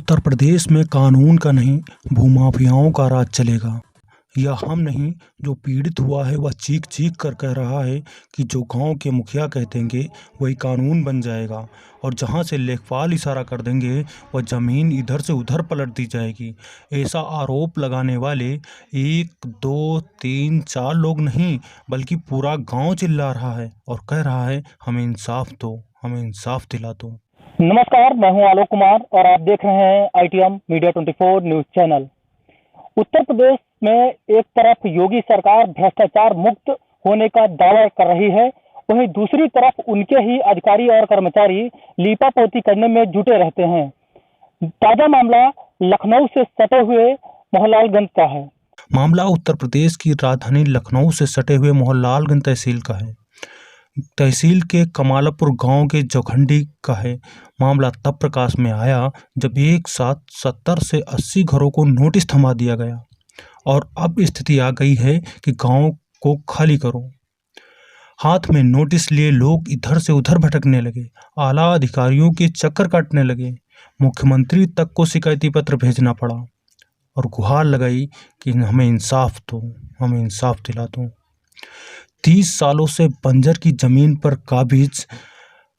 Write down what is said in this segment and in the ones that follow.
उत्तर प्रदेश में कानून का नहीं, भूमाफियाओं का राज चलेगा। यह हम नहीं, जो पीड़ित हुआ है वह चीख-चीख कर कह रहा है कि जो गांव के मुखिया कह देंगे वही कानून बन जाएगा और जहां से लेखपाल इशारा कर देंगे वह ज़मीन इधर से उधर पलट दी जाएगी। ऐसा आरोप लगाने वाले 1, 2, 3, 4 लोग नहीं, बल्कि पूरा गांव चिल्ला रहा है और कह रहा है, हमें इंसाफ दो, हमें इंसाफ दिला दो। नमस्कार, मैं हूं आलोक कुमार और आप देख रहे हैं ITM media 24 news channel. Uttar Pradesh में एक तरफ योगी सरकार भ्रष्टाचार मुक्त होने का दावा कर रही है, वहीं दूसरी तरफ उनके ही अधिकारी और कर्मचारी लीपापोती करने में जुटे रहते हैं। ताजा मामला लखनऊ से सटे हुए मोहनलालगंज का है। मामला उत्तर प्रदेश की राजधानी लखनऊ से सटे हुए मोहनलालगंज तहसील का है। तहसील के कमालपुर गांव के जोखंडी का है। मामला तब प्रकाश में आया जब एक साथ 70 से 80 घरों को नोटिस थमा दिया गया और अब स्थिति आ गई है कि गांव को खाली करो। हाथ में नोटिस लिए लोग इधर से उधर भटकने लगे, आला अधिकारियों के चक्कर काटने लगे, मुख्यमंत्री तक को शिकायती पत्र भेजना पड़ा और गुहार लगाई कि हमें इंसाफ दो, हमें इंसाफ दिला दो। 30 सालों से बंजर की जमीन पर काबिज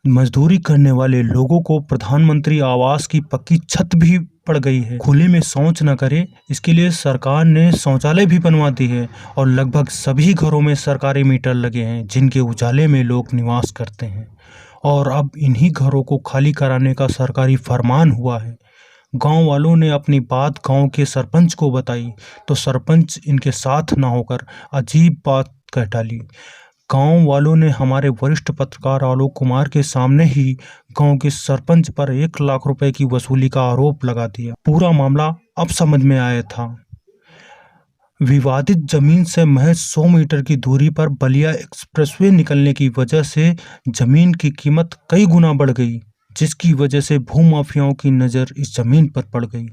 मजदूरी करने वाले लोगों को प्रधानमंत्री आवास की पक्की छत भी पड़ गई है। खुले में शौच न करे, इसके लिए सरकार ने शौचालय भी बनवा दी है और लगभग सभी घरों में सरकारी मीटर लगे हैं जिनके उजाले में लोग निवास करते हैं। और अब इन्हीं घरों को खाली कराने का सरकारी फरमान हुआ है। गांव वालों ने अपनी बात गांव के सरपंच को बताई तो सरपंच इनके साथ न होकर अजीब बात कह डाली। गांव वालों ने हमारे वरिष्ठ पत्रकार आलोक कुमार के सामने ही गांव के सरपंच पर 1 लाख रुपए की वसूली का आरोप लगा दिया। पूरा मामला अब समझ में आया था। विवादित जमीन से महज 100 मीटर की दूरी पर बलिया एक्सप्रेसवे निकलने की वजह से जमीन की कीमत कई गुना बढ़ गई, जिसकी वजह से भूमाफियाओं की नज़र इस जमीन पर पड़ गई।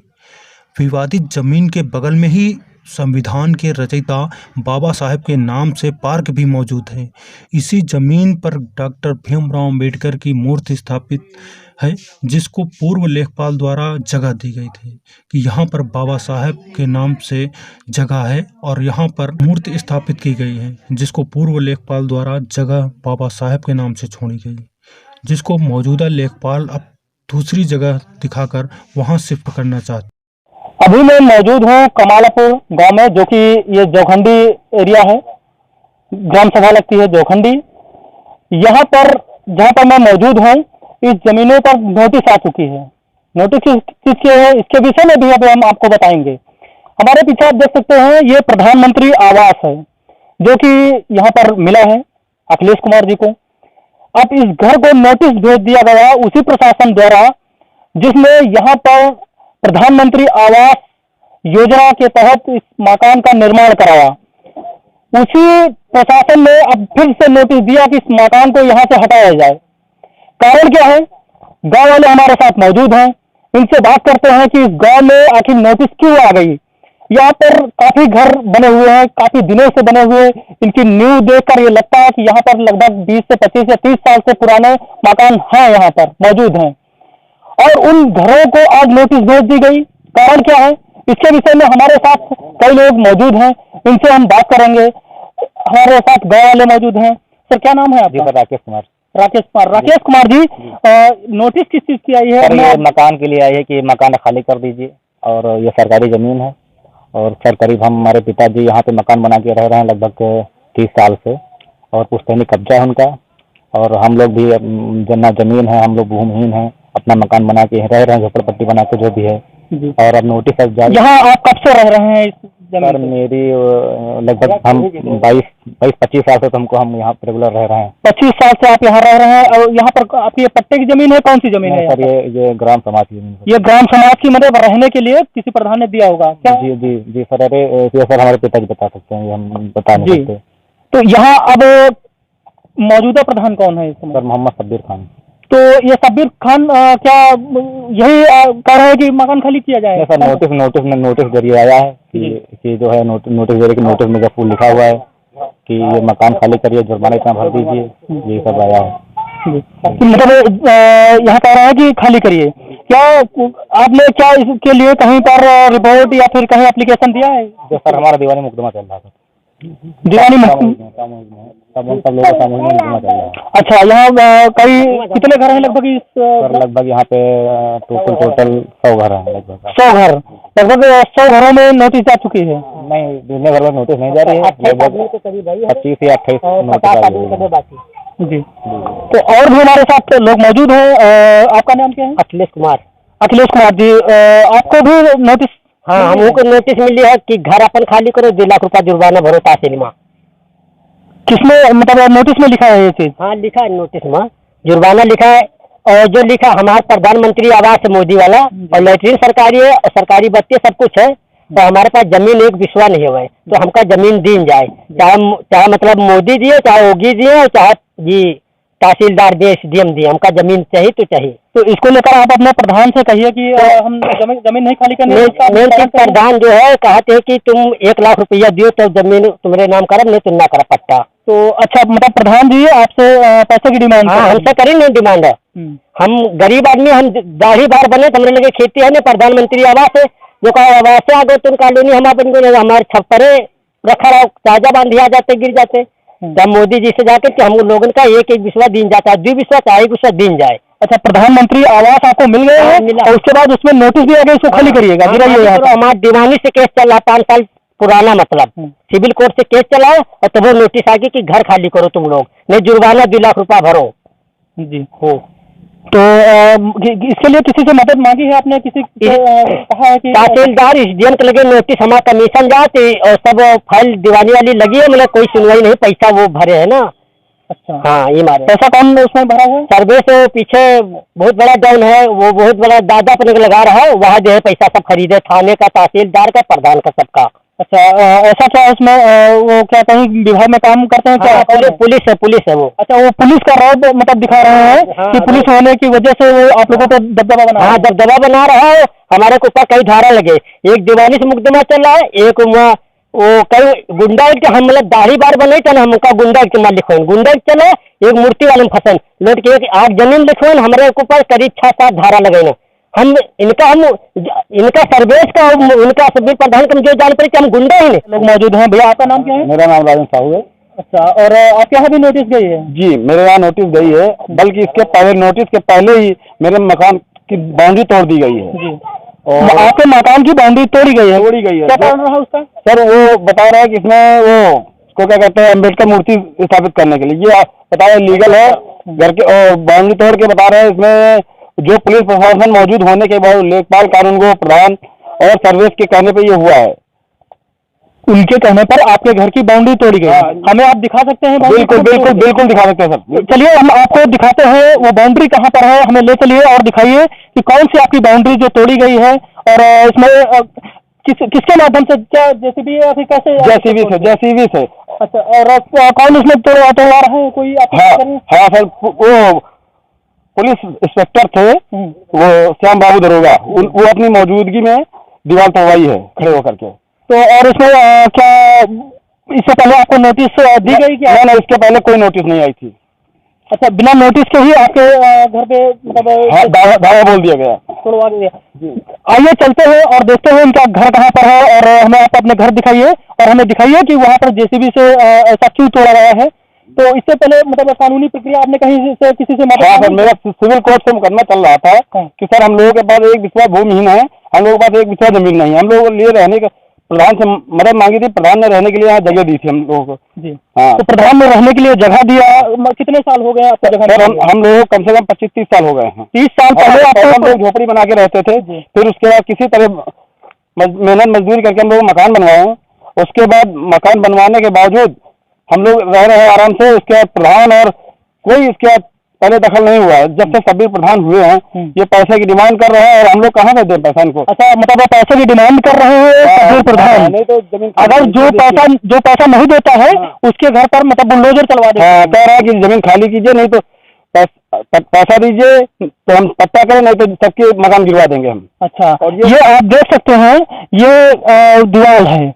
विवादित जमीन के बगल में ही संविधान के रचयिता बाबा साहेब के नाम से पार्क भी मौजूद है। इसी जमीन पर डॉक्टर भीमराव अंबेडकर की मूर्ति स्थापित है, जिसको पूर्व लेखपाल द्वारा जगह दी गई थी कि यहाँ पर बाबा साहेब के नाम से जगह है और यहाँ पर मूर्ति स्थापित की गई है, जिसको पूर्व लेखपाल द्वारा जगह बाबा साहेब के नाम से छोड़ी गई, जिसको मौजूदा लेखपाल अब दूसरी जगह दिखाकर वहाँ शिफ्ट करना चाहते। अभी मैं मौजूद हूँ कमालपुर गांव में, जो कि ये जोखंडी एरिया है, ग्राम सभा लगती है जोखंडी। यहाँ पर जहाँ पर मैं मौजूद हूँ, इस जमीनों पर नोटिस आ चुकी है। नोटिस किसके है, इसके विषय में भी अब हम आपको बताएंगे। हमारे पीछे आप देख सकते हैं, ये प्रधानमंत्री आवास है जो कि यहाँ पर मिला है अखिलेश कुमार जी को। अब इस घर को नोटिस भेज दिया गया उसी प्रशासन द्वारा जिसने यहाँ पर प्रधानमंत्री आवास योजना के तहत इस मकान का निर्माण कराया। उसी प्रशासन ने अब फिर से नोटिस दिया कि इस मकान को यहाँ से हटाया जाए। कारण क्या है? गांव वाले हमारे साथ मौजूद हैं, इनसे बात करते हैं कि इस गांव में आखिर नोटिस क्यों आ गई। यहाँ पर काफी घर बने हुए हैं, काफी दिनों से बने हुए। इनकी नींव देखकर ये लगता है कि यहाँ पर लगभग 20 से 25 या 30 साल से पुराने मकान हैं, यहाँ पर मौजूद हैं और उन घरों को आज नोटिस भेज दी गई। कारण क्या है, इसके विषय में हमारे साथ कई लोग मौजूद हैं, इनसे हम बात करेंगे। हमारे साथ गाँव वाले मौजूद हैं। सर, क्या नाम है आपका? राकेश कुमार। राकेश कुमार जी, नोटिस किस चीज की आई है? ये मकान के लिए आई है कि मकान खाली कर दीजिए और ये सरकारी जमीन है और सर करीब हमारे पिताजी यहाँ पे मकान बना के रह रहे हैं लगभग 30 साल से और पुश्तैनी कब्जा है उनका और हम लोग भी जना जमीन है, हम लोग भूमिहीन हैं, अपना मकान बना के रह रहे हैं, झोपड़पट्टी बना के जो भी है। और अब नोटिस अब जारी। यहाँ आप कब से रह रहे हैं इस जमीन? सर मेरी लगभग हम 22-25 साल से तो हम यहाँ रेगुलर रह रहे हैं। 25 साल से आप यहाँ रह रहे हैं और यहाँ पर आपकी ये पट्टे की जमीन है? कौन सी जमीन है? सर ये ग्राम समाज की जमीन। ये ग्राम समाज की, मतलब रहने के लिए किसी प्रधान ने दिया होगा क्या? जी जी जी सर। अरे ये सर हमारे पिताजी बता सकते हैं, हम बता नहीं सकते। तो यहाँ अब मौजूदा प्रधान कौन है इस समय? सर मोहम्मद शब्बीर खान। तो ये शब्बीर खान क्या यही कह रहे हैं कि मकान खाली किया जाए? सर नोटिस जरिए आया है कि जो है नोटिस जरिए नोटिस में जब लिखा हुआ है कि ये मकान खाली करिए, जुर्माना इतना भर दीजिए, ये सब आया है। मतलब यहाँ कह रहा है कि खाली करिए। क्या आपने क्या इसके लिए कहीं पर रिपोर्ट या फिर कहीं एप्लीकेशन दिया है? जो सर हमारा दीवानी मुकदमा चल रहा था, दीवानी सब लोगों का सामूहिक मुकदमा चल रहा है। अच्छा, यहाँ कई कितने घर हैं लगभग इस सर लगभग यहाँ पे टोटल 100 घर हैं लगभग। 100 घर, लगभग 100 घरों में नोटिस जा चुकी है? नहीं, दूसरे घर में नोटिस नहीं जा रही है, लगभग 25 या 28 नोटिस आ गई है। जी, तो और भी हमारे साथ लोग मौजूद हैं। आपका नाम क्या है? अखिलेश कुमार। अखिलेश कुमार जी, आपको भी नोटिस? हाँ, हमको नोटिस मिली है कि घर अपन खाली करो, 2 लाख रुपया जुर्माना भरो तहसील में। किसने, मतलब नोटिस में लिखा है ये चीज? हाँ, लिखा है नोटिस में, जुर्माना लिखा है। और जो लिखा हमारा प्रधानमंत्री आवास है मोदी वाला, और लैट्रिन सरकारी है और सरकारी बत्ती सब कुछ है, तो हमारे पास जमीन एक विश्वा नहीं हुआ है, तो हमका जमीन दी जाए, चाहे मतलब मोदी दिए, चाहे योगी दिए, और चाहे जी तहसीलदार दिए, SDM दिए, हमका जमीन चाहिए तो चाहिए। तो इसको लेकर आप अपने प्रधान से कहिए कि हम जमीन नहीं खाली करने। मेन प्रधान जो है कहते हैं कि तुम 1 लाख रुपया दियो तो जमीन तुम्हारे नाम करब, नहीं तुम ना कर पट्टा। तो अच्छा, मतलब प्रधान जी आपसे पैसे की डिमांड? हाँ, हमसे करी नहीं डिमांड है। हम गरीब आदमी, हम दाढ़ी बार बने तो हमारे लगे खेती है ना, प्रधानमंत्री आवास है, जो कहा आवास से आगे तुम कॉलोनी हम अपन को हमारे छप्परे रखा रहो, ताजा बांध दिया जाते, गिर जाते। जब मोदी जी से जाके कि हम लोगों का एक विश्वास दिन जाता है, 2 विश्वास चाहे विश्वास दिन जाए। अच्छा, प्रधानमंत्री आवास आपको मिल गया है और उसके बाद उसमें नोटिस भी आ गया, इसको खाली करिएगा। हमारा दीवानी से केस चल रहा 5 साल पुराना, मतलब सिविल कोर्ट से केस चला है, और तब वो नोटिस आ गई कि घर खाली करो तुम लोग, नहीं जुर्माना 2 लाख रुपया भरो। जी हो, तो इसके लिए किसी से मदद मांगी है आपने? किसी कहा है कि तहसीलदार SDM के लगे नोटिस, हमारा कमीशन जाते और सब फाइल दीवानी वाली लगी है, मतलब कोई सुनवाई नहीं, पैसा वो भरे है ना। अच्छा, हाँ, ये मारे पैसा कौन उसमें भरा हुआ है? सर्वे से पीछे बहुत बड़ा डाउन है, वो बहुत बड़ा दादा अपने को लगा रहा है, वहाँ जो है पैसा सब खरीदे, थाने का, तहसीलदार का, प्रधान का, सबका। अच्छा, ऐसा क्या उसमें वो क्या कहीं विभाग में काम करते हैं क्या? पुलिस है वो। अच्छा, वो पुलिस का रौब मतलब दिखा रहे हैं कि पुलिस होने की वजह से वो आप लोगों को दबदबा बना? हाँ, दबदबा बना रहा है, हमारे को ऊपर कई धारा लगे, एक दीवानी से मुकदमा चल रहा है, एक वो कई गुंडा के, हम मतलब दाढ़ी बार बने थे ना, हमका गुंडा के माल लिखो, गुंडा चले, एक मूर्ति वाले में फंसन लोट के, एक 8 जमीन लिखो, हमारे ऊपर करीब 6-7 धारा लगे। हम इनका सर्वेश का, उनका सभी प्रधान का मुझे जान पड़ी कि हम गुंडा ही नहीं। लोग मौजूद हैं। भैया आपका नाम क्या है? मेरा नाम राजन साहू है। अच्छा, और आपके यहाँ भी नोटिस गई है? जी, मेरे यहाँ नोटिस गई है, बल्कि इसके पहले, नोटिस के पहले ही मेरे मकान की बाउंड्री तोड़ दी गई है। जी, और आपके मकान की बाउंड्री तोड़ी गई है? तोड़ी गई है। क्या कारण रहा उसका? सर वो बता रहा है कि इसमें वो को क्या कहते हैं, अम्बेडकर मूर्ति स्थापित करने के लिए, ये बता रहे लीगल है घर के, और बाउंड्री तोड़ के बता रहे हैं इसमें जो पुलिस प्रशासन मौजूद होने के बाद लेखपाल कानून को प्रधान और सर्वेश के कहने पे ये हुआ है। उनके कहने पर आपके घर की बाउंड्री तोड़ी गई? हमें आप दिखा सकते हैं? बिल्कुल बिल्कुल बिल्कुल दिखा सकते हैं सर। चलिए, हम आपको दिखाते हैं वो बाउंड्री कहाँ पर है, हमें ले चलिए और दिखाइए कि कौन सी आपकी बाउंड्री जो तोड़ी गई है, और इसमें किसके माध्यम से, क्या JCB या फिर कैसे? JCB से। अच्छा, और कौन उसमें तोड़वा रहा है, कोई? हाँ सर, वो पुलिस इंस्पेक्टर थे, वो श्याम बाबू दरोगा, वो अपनी मौजूदगी में दीवार तोड़वाई है खड़े होकर के। तो और इसमें क्या इससे पहले आपको नोटिस दी गई क्या? नहीं, इसके पहले कोई नोटिस नहीं आई थी। अच्छा, बिना नोटिस के ही आपके घर पे मतलब धावा बोल दिया गया, तोड़वा दिया। आइए चलते हैं और देखते हैं इनका घर कहाँ पर है, और हमें आप अपने घर दिखाइए और हमें दिखाइए कि वहाँ पर JCB से ऐसा क्यों तोड़ा गया है। तो इससे पहले मतलब कानूनी प्रक्रिया आपने कहीं से किसी से मदद? हाँ सर, मेरा सिविल कोर्ट से मुकदमा चल रहा था कि सर हम लोगों के पास एक विश्वा भूमिहीन है, हम लोगों के पास एक विश्वा जमीन नहीं है, हम लोगों के लिए रहने का प्रधान से मदद मांगी थी, प्रधान ने रहने के लिए यहाँ जगह दी थी हम लोगों को। जी, हाँ, तो प्रधान ने रहने के लिए जगह दिया। कितने साल हो गए आपको जगह? सर हम लोग कम से कम 25-30 साल हो गए हैं। 30 साल पहले हम लोग झोपड़ी बना के रहते थे, फिर उसके बाद किसी तरह मेहनत मजदूरी करके हम लोग मकान बनवाए। उसके बाद मकान बनवाने के बावजूद हम लोग रह रहे हैं आराम से। उसके बाद प्रधान और कोई इसके बाद पहले दखल नहीं हुआ है। जब से सभी प्रधान हुए हैं ये पैसे की डिमांड कर रहे हैं, और हम लोग कहाँ से दें पैसा इनको? अच्छा, मतलब वो पैसे की डिमांड कर रहे हैं सभी प्रधान? नहीं तो जमीन, अगर जो पैसा नहीं देता है उसके घर पर मतलब बुलडोजर चलवा देते हैं। कह रहा है कि जमीन खाली कीजिए, नहीं तो पैसा दीजिए तो हम पट्टा करें, नहीं तो सबके मकान गिरवा देंगे हम। अच्छा, और ये आप देख सकते हैं, ये दीवार है,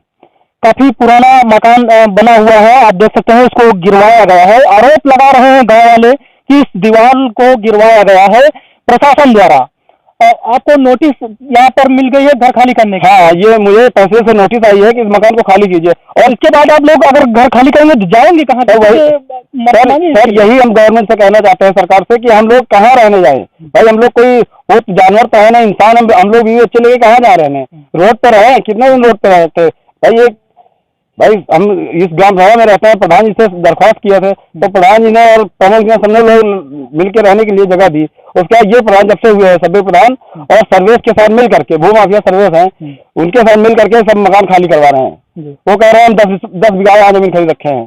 काफी पुराना मकान बना हुआ है, आप देख सकते हैं इसको गिरवाया गया है। आरोप लगा रहे हैं गांव वाले कि इस दीवार को गिरवाया गया है प्रशासन द्वारा। आपको नोटिस यहाँ पर मिल गई है घर खाली करने की? हाँ, ये मुझे तहसील से नोटिस आई है कि इस मकान को खाली कीजिए। और इसके बाद आप लोग अगर घर खाली करेंगे तो जाएंगे कहाँ? तो सर यही हम गवर्नमेंट से कहना चाहते हैं, सरकार से, कि हम लोग कहाँ रहने जाएं। भाई हम लोग कोई वो जानवर तो है ना, इंसान। हम लोग ये बच्चे लेके कहाँ जा रहे हैं? रोड पर रहे, कितने दिन रोड पर रहते भाई हम इस ग्राम सभा में रहते हैं, प्रधान जी से दरख्वास्त किए थे, तो प्रधान जी ने और प्रमुख जी ने सबने लोग मिलकर रहने के लिए जगह दी। उसके बाद ये प्रधान जब से हुए हैं, सभी प्रधान और सर्वेश के साथ मिल करके, भू माफिया सर्वेश हैं, उनके साथ मिल करके सब मकान खाली करवा रहे हैं। वो कह रहे हैं हम 10 बीघा यहाँ जमीन खरीद रखे हैं।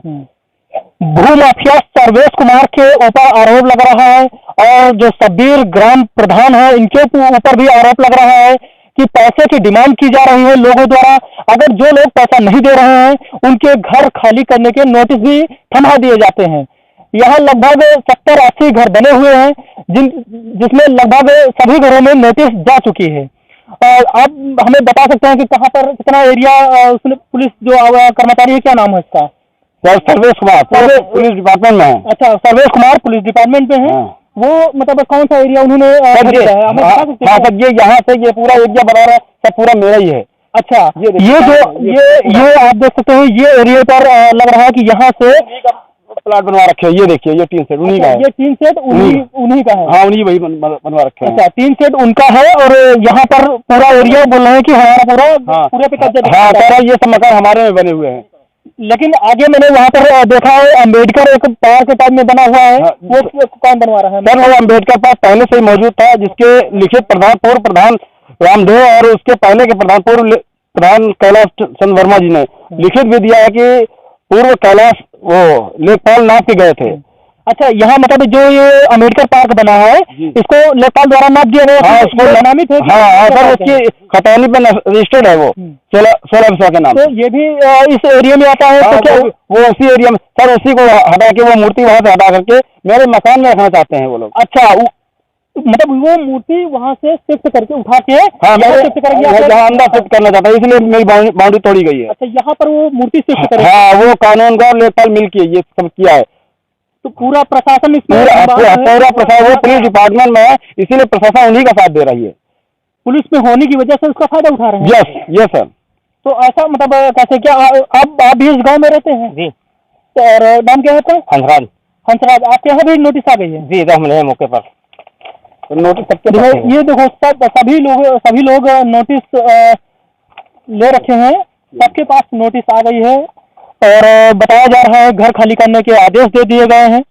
भू माफिया सर्वेश कुमार के ऊपर आरोप लग रहा है और जो सबीर ग्राम प्रधान है इनके ऊपर भी आरोप लग रहा है कि पैसे की डिमांड की जा रही है लोगों द्वारा। अगर जो लोग पैसा नहीं दे रहे हैं उनके घर खाली करने के नोटिस भी थमा दिए जाते हैं। यहाँ लगभग 70-80 घर बने हुए हैं जिसमें लगभग सभी घरों में नोटिस जा चुकी है। आप हमें बता सकते हैं कि कहाँ पर कितना एरिया उसने पुलिस जो कर्मचारी है, क्या नाम है इसका? सर्वेश कुमार पुलिस डिपार्टमेंट में है। अच्छा, सर्वेश कुमार पुलिस डिपार्टमेंट में है। वो मतलब कौन सा एरिया उन्होंने खरीदा है? हमें बता सकते हैं? सर ये यहाँ से ये पूरा एरिया बना रहा है, सब पूरा मेरा ही है। अच्छा, ये आप देख सकते हैं, ये एरिया पर लग रहा है कि यहाँ से प्लाट बनवा रखे हैं। ये देखिए, ये 3 सेट उन्हीं का है। ये 3 सेट उन्हीं का है? हाँ, उन्हीं वही बनवा रखे हैं। अच्छा, 3 सेट उनका है और यहाँ पर पूरा एरिया बोल रहे हैं कि हमारा पूरे पे कब्जा। हाँ सर, ये सब मकान हमारे में बने हुए हैं। लेकिन आगे मैंने वहाँ पर देखा है अम्बेडकर एक पार्क के टाइप में बना हुआ है। वो कौन बनवा रहा है? सर वो अम्बेडकर पार्क पहले से ही मौजूद था, जिसके लिखित पूर्व प्रधान रामदेव और उसके पहले के पूर्व प्रधान कैलाश चंद्र वर्मा जी ने लिखित भी दिया है कि पूर्व कैलाश वो लेखपाल नाप के गए थे। अच्छा, यहाँ मतलब जो ये अम्बेडकर पार्क बना है इसको लेखपाल द्वारा नाप दिया गया? हाँ, उसको नामित है। हाँ सर, उसकी खतौनी पर रजिस्टर्ड है वो 16 के नाम। तो ये भी इस एरिया में आता है? तो क्या वो उसी एरिया में सर, उसी को हटा के वो मूर्ति वहाँ से हटा करके मेरे मकान में रखना चाहते हैं वो लोग। अच्छा, मतलब वो मूर्ति वहाँ से शिफ्ट करके उठा के शिफ्ट करेंगे, अंदर शिफ्ट करना चाहता है, इसलिए मेरी बाउंड्री तोड़ी गई है। अच्छा, यहाँ पर वो मूर्ति शिफ्ट करेंगे? हाँ, वो कानून का लेखपाल मिल के ये सब किया है। तो पूरा प्रशासन इसमें पूरा प्रशासन वो पुलिस डिपार्टमेंट में है, इसीलिए प्रशासन उन्हीं का साथ दे रही है। पुलिस में होने की वजह से उसका फायदा उठा रहे हैं? Yes sir. तो ऐसा मतलब कैसे, क्या आप भी इस गांव में रहते हैं? जी। और नाम क्या है आपका? हंसराज। हंसराज, आपके यहाँ भी नोटिस आ गई है? जी, हम रहे मौके पर नोटिस सबके। ये देखो, सभी लोग नोटिस ले रखे हैं, सबके पास नोटिस आ गई है और बताया जा रहा है घर खाली करने के आदेश दे दिए गए हैं।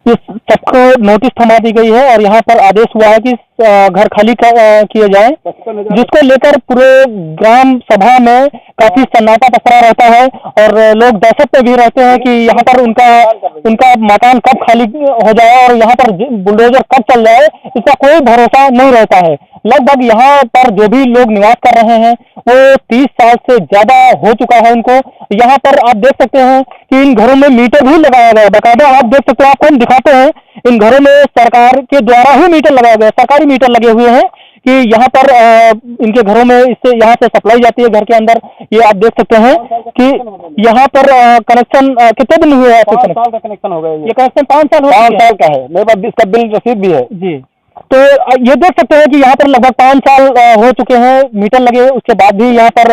इस सबको नोटिस थमा दी गई है और यहाँ पर आदेश हुआ है कि घर खाली किए जाए, जिसको लेकर पूरे ग्राम सभा में काफी सन्नाटा पसरा रहता है और लोग दहशत में भी रहते हैं कि यहाँ पर उनका मकान कब खाली हो जाए और यहाँ पर बुलडोजर कब चल जाए, इसका कोई भरोसा नहीं रहता है। लगभग यहाँ पर जो भी लोग निवास कर रहे हैं वो 30 साल से ज्यादा हो चुका है उनको। यहाँ पर आप देख सकते हैं कि इन घरों में मीटर भी लगाया गया है, बाकायदा आप देख सकते हैं, आपको हम दिखाते हैं। इन घरों में सरकार के द्वारा ही मीटर लगाया गया, सरकारी मीटर लगे हुए हैं कि यहाँ पर इनके घरों में इससे यहाँ से सप्लाई जाती है घर के अंदर। ये आप देख सकते हैं कि यहाँ पर कनेक्शन कितने दिन हुए हैं? 5 साल का कनेक्शन हो गया। ये कनेक्शन 5 साल का है, मेरे पास इसका बिल रसीद भी है। जी, तो ये देख सकते हैं कि यहाँ पर लगभग 5 साल हो चुके हैं मीटर लगे, उसके बाद भी यहाँ पर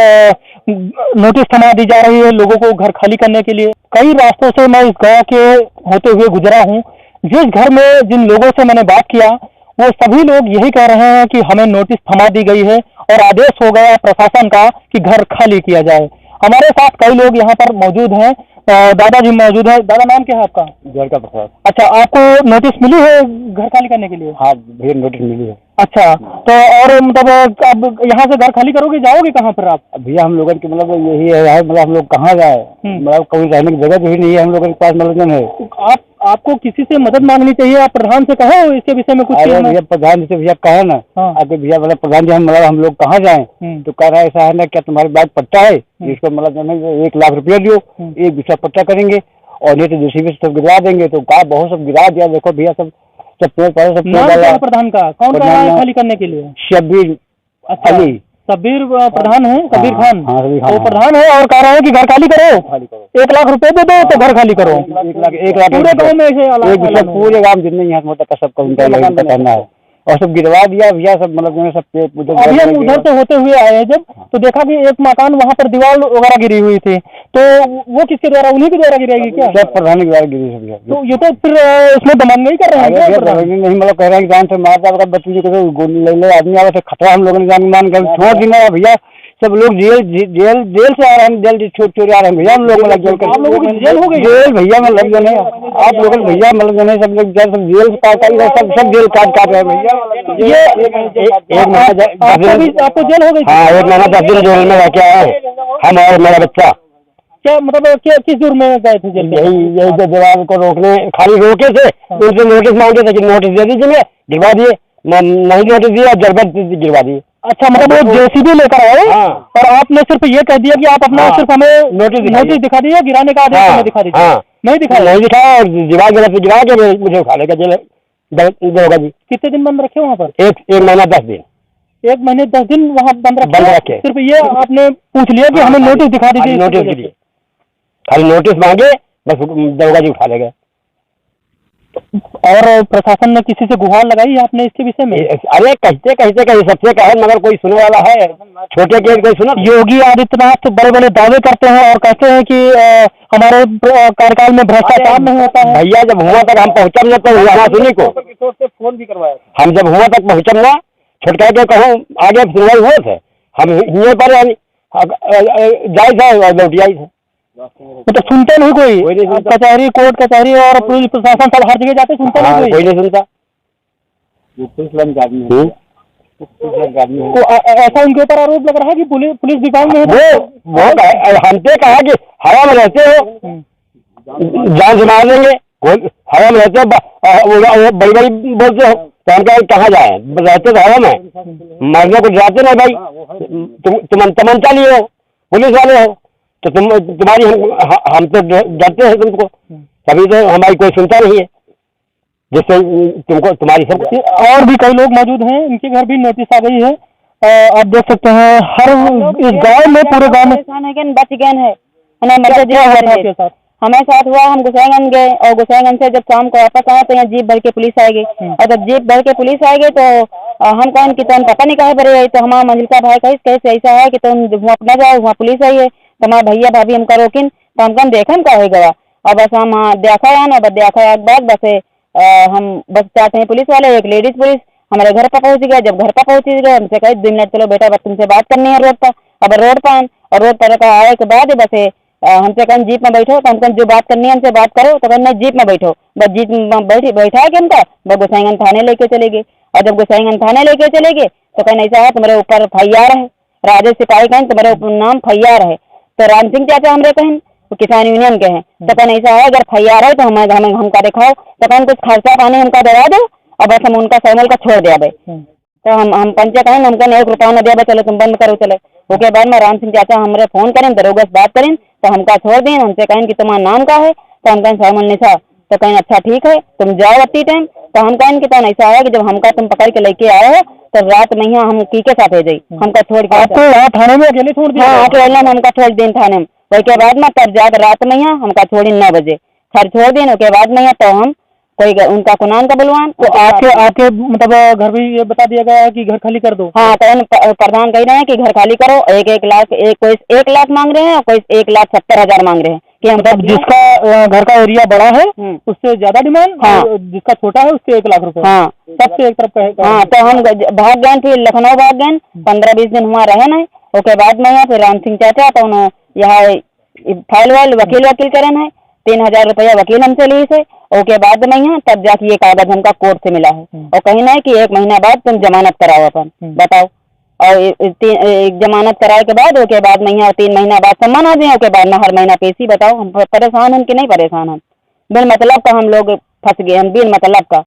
नोटिस थमा दी जा रही है लोगों को घर खाली करने के लिए। कई रास्तों से मैं इस गांव के होते हुए गुजरा हूँ। जिस घर में जिन लोगों से मैंने बात किया वो सभी लोग यही कह रहे हैं कि हमें नोटिस थमा दी गई है और आदेश हो गया प्रशासन का कि घर खाली किया जाए। हमारे साथ कई लोग यहाँ पर मौजूद हैं, दादाजी मौजूद है। दादा, नाम क्या है आपका? द्वारका प्रसाद। अच्छा, आपको नोटिस मिली है घर खाली करने के लिए? हाँ भैया, नोटिस मिली है। अच्छा, तो और मतलब अब यहाँ से घर खाली करोगे, जाओगे कहाँ पर आप? भैया हम लोगों की मतलब यही है, मतलब हम लोग कहाँ जाए, मतलब कहीं रहने की जगह भी नहीं है हम लोगों के पास, मतलब है। आपको किसी से मदद मांगनी चाहिए, आप प्रधान से कहो इसके विषय में कुछ। भैया प्रधान से भैया कहे ना, अगर भैया मतलब प्रधान जी हम लोग कहाँ जाएं, तो कह रहा है ऐसा है ना, क्या तुम्हारे पास पट्टा है, जिसको मतलब 1 लाख रुपया दियो, 1 बिस्सा पट्टा करेंगे और नहीं तो जेसीबी से सब गिरा देंगे। तो कहा बहुत सब गिरा दिया, देखो भैया सब पेड़ पौधे सब। प्रधान का कौन कह रहा है खाली करने के लिए? शब्बीर अली। सबीर प्रधान है, कबीर खान। हाँ, वो प्रधान है और कह रहे हैं कि घर खाली करो, 1 लाख रुपए दे दो तो घर खाली करो। 1 लाख पूरे गाँव में, पूरे गाँव जितने यहाँ सबको उनका करना है। और सब गिरवा दिया भैया, सब मतलब जो है सब अभी हम उधर से होते हुए आए हैं जब, तो देखा कि एक मकान वहाँ पर दीवार वगैरह गिरी हुई थी, तो वो किसके द्वारा, उन्हीं के द्वारा गिराएगी क्या? सब प्रधान के द्वारा गिरी सब भैया। तो ये तो फिर इसमें दमन नहीं कर रहे हैं क्या प्रधान? नहीं मतलब कह रहे हैं कि जान से मारता होगा बच्चे जी को, गोली ले ले आदमी आवे, खतरा हम लोगों ने जान मान कर छोड़ दिया भैया। सब लोग जेल से आ रहे हैं, जेल छोड़ आ रहे हैं भैया, हम लोग मतलब जेल, आप लोगों की जेल हो गई? जेल भैया मतलब जो है आप लोग भैया मतलब जो है सब लोग जेल काट सब जेल काट रहे हैं भैया। ये आपको जेल हो गई? हाँ, 1 महीना 10 दिन जेल में रह के आए हम और मेरा बच्चा। क्या मतलब किस दूर में गए थे जेल? यही जो जवाब को रोकने, खाली रोके थे, उनसे नोटिस मांगे थे कि नोटिस दे दीजिए, गिरवा दिए, नहीं नोटिस दिया, जबरदस्ती गिरवा दिए। अच्छा, मतलब वो जेसीबी लेकर आए और आपने सिर्फ ये कह दिया कि आप अपना सिर्फ हमें नोटिस दिखा दीजिए, गिराने का आदेश हमें दिखा दीजिए। नहीं दिखाया और गिरा के मुझे उठा लेगा जेल दरोगा जी। कितने दिन बंद रखे वहाँ पर? 1 महीना 10 दिन। 1 महीने 10 दिन वहाँ बंद रखे। सिर्फ ये आपने पूछ लिया कि हमें नोटिस दिखा दीजिए, नोटिस के लिए खाली नोटिस मांगे, बस दरोगा जी उठा ले गए। और प्रशासन ने किसी से गुहार लगाई है आपने इसके विषय में? अरे कहते कहीं सबसे कहे, मगर कोई सुनने वाला है? छोटे के कोई सुना? योगी आदित्यनाथ बड़े बड़े दावे करते हैं और कहते हैं कि हमारे कार्यकाल में भ्रष्टाचार नहीं होता है। भैया जब हुआ तक हम पहुँचम ना, तो यहाँ सुनी को फोन भी करवाया, हम जब हुआ तक पहुँचम ना, छोटका के कहूँ आगे सुनवाई हुए थे, हम यहीं पर जाए थे और लौट आई थे। तो सुनते नहीं कोई? कचहरी, कोर्ट कचहरी और पुलिस प्रशासन सब हर जगह जाते, सुनते नहीं कोई नहीं सुनता। तो ऐसा उनके ऊपर आरोप लग रहा है कि पुलिस विभाग में वो हमसे कहा कि हवा में रहते हो, जान से मार देंगे, हवा में रहते हो, बड़ी बड़ी बोलते हो, तो हम कहाँ जाए, रहते तो हवा में, मरने को जाते नहीं भाई, तुम तमंचा लिए हो, पुलिस वाले हो, तो तुम्हारी हम तो डरते हैं तुमको, कभी तो हमारी कोई सुनता नहीं है, जिससे तुमको तुम्हारी सब। और भी कई लोग मौजूद हैं, इनके घर भी नोटिस आ गई है, आप देख सकते हैं। हर इस गांव में, पूरे गांव में बच गए हैं। हमारे साथ हुआ, हम गोसाईगंज गए और गोसाईगंज से जब शाम को वापस आए तो यहाँ जीप भर के पुलिस आएगी, और जब जीप भर के पुलिस आएगी तो हम कहें कि तुम पता नहीं कहे भरे आई, तो हमारा मंजिल का भाई कैसे ऐसा है कि तुम वहाँ अपना जाओ, वहाँ पुलिस आई है, तुम्हारे भैया भाभी हमका रोकिन, तो हम कहें देखन का होगा, और बस हम देखा है ना, बस देखा के बाद बस हम बस चाहते हैं पुलिस वाले, एक लेडीज पुलिस हमारे घर पर पहुंच गया। जब घर पर पहुंच गए हमसे कहे 2 मिनट चलो बेटा, बस तुमसे बात करनी है रोड पर। अब रोड पर और रोड पर आए के बाद बस हमसे कहें जीप में बैठो, तो हम कहें जो बात करनी है हमसे बात करो, तो कहना नहीं जीप में बैठो, बस जीप में बैठा के हमका बस गोसाईगंज थाने लेके चले गए। और जब गोसाईगंज थाने लेके चले गए तो कहना ऐसा है तुम्हारे ऊपर FIR है, राजेश सिपाही कहें तुम्हारे नाम FIR है, तो राम सिंह चाचा हमरे कहें वो किसान यूनियन के हैं, तो कहना ऐसा है अगर FIR है तो हमें हमका दिखाओ, तो कहना कुछ खर्चा पानी हमका दवा दो और बस हम उनका सैमल का छोड़ दिया भाई। तो हम पंचे कहें हम कहें 1 रुपया न दिया, चलो तुम बंद करो चले। उसके बाद में राम सिंह चाचा हमारे फोन करें, दरोगा से बात करें, तो हमका छोड़ दें। हमसे कहें कि तुम्हारा नाम का है, तो हम कहें सैमल निशा, तो कहें अच्छा ठीक है तुम जाओ अति टाइम। तो हम कहें कि तो ऐसा है कि जब हमका तुम पकड़ के लेके आए हो तो रात में यहाँ हम की के साथ है जाई, हमका छोड़ के आपको यहाँ थाने में अकेले छोड़ दिया? हाँ, अकेले में हमका छोड़ दिन थाने में। उसके बाद में तब जाकर रात में यहाँ हमका छोड़ी 9 बजे खैर छोड़ दिन। उसके बाद में यहाँ तो हम कोई उनका कुनान का बुलवान, तो आपके मतलब घर भी ये बता दिया गया है कि घर खाली कर दो? हाँ, तो प्रधान कह रहे हैं कि घर खाली करो। 1 लाख कोई 1 लाख मांग रहे हैं और कोई 1,70,000 मांग रहे हैं कि हम मतलब जिसका घर का एरिया बड़ा है उससे ज्यादा डिमांड, हाँ, जिसका छोटा है उसके 1 लाख रुपए, हाँ, सबसे एक तरफ का। हाँ, तो हम भाग गए, फिर लखनऊ भाग गए, 15-20 दिन हुआ रहे नहीं। उसके बाद में यहाँ फिर राम सिंह चाचा तो उन्होंने यहाँ फाइल वाइल वकील करें है, 3,000 रुपया वकील हमसे ली से। उसके बाद में यहाँ तब जाके ये कागज हमका कोर्ट से मिला है, और कहीं ना कि 1 महीना बाद तुम जमानत कराओ अपन, बताओ। और एक जमानत कराए के बाद उसके बाद में यहाँ 3 महीना बाद सम्मान आ जाए, उसके बाद में हर महीना पेशी। बताओ हम परेशान हैं कि नहीं परेशान हम? बिन मतलब का हम लोग फंस गए, हम बिन मतलब का।